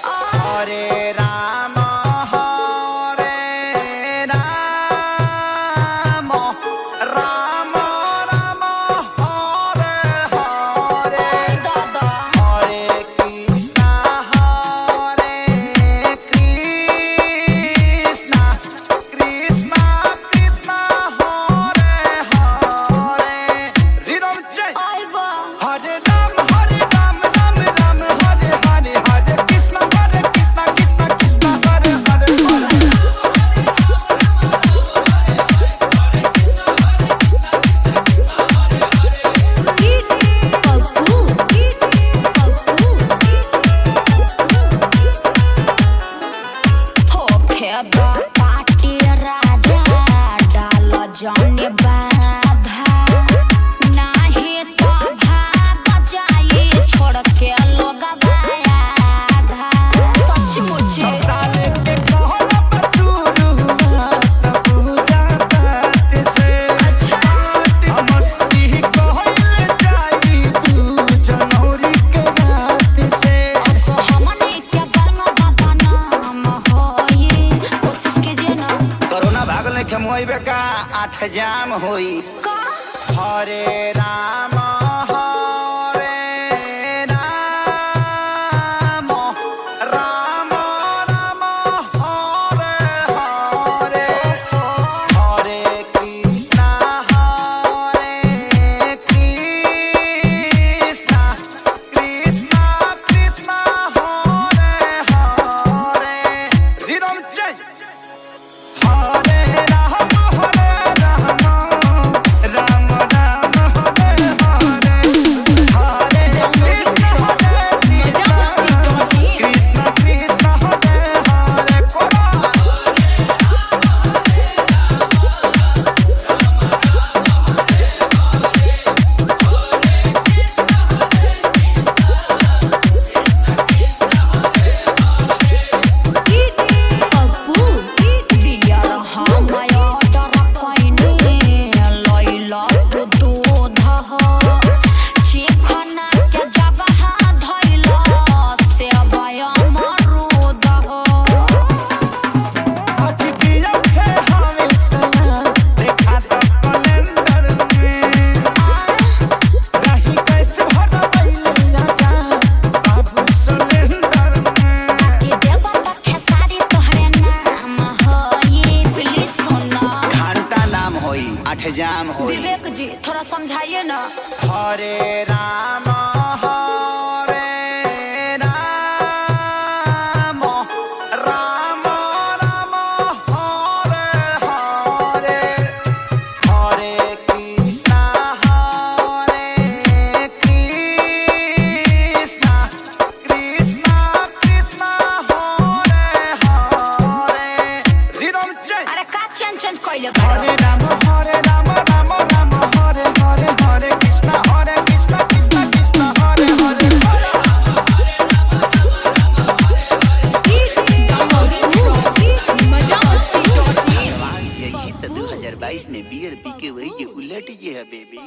हरे राम हरे राम राम राम हरे हरे दादा हरे कृष्णा कृष्णा कृष्णा हरे हरे रिदम चेंज आइबा हरे राम राम राम हरे हरे हरे कृष्णा कृष्णा कृष्णा हरे हरे हरे पप्पू हो खेदा पाटी राजा डाल जाने बाधा नाही तो भाग जाए छोड़ के लोग गाया आधा सचमुच साले के कहना पर शुरू हुआ तब पूजा पाठ से मस्ती कहल जाई तू जनवरी के रात से हमने क्या गंगा बाबा नाम होई कोशिश कीजिए ना कोरोना भागल ने खमोइबे का 8 जाम होई का हरे राम हरे राम राम राम हरे हरे हरे कृष्णा कृष्णा कृष्णा हरे हरे रिदम चेंज हरे राम राम राम हरे हरे हरे कृष्ण कृष्ण कृष्ण हरे हरे कोरा पप्पू दिया हमाया डर कोइनी लइला तो दूध हो चिखना के जगह धइला से बया मरूद हो आज दिया है हमें सना देखा तो कैलेंडर में नहीं कैसे भरा बैलिया जा बाबू सिलेंडर में ये देवा पखे सारी तोहरे नाम होई प्लीज सुनो घंटा नाम होई 8 जाम होई विवेक जी थोड़ा समझाइए ना हरे राम हरे राम राम राम हरे हरे हरे कृष्णा कृष्णा कृष्णा हरे हरे रिदम चेंज अरे का चेंज कइले हरे राम हरे राम राम राम हरे हरे हरे कृष्णा कृष्णा कृष्णा हरे हरे मजा मस्ती यही तो 2022 में बियर पी के वही उलट ये है बेबी।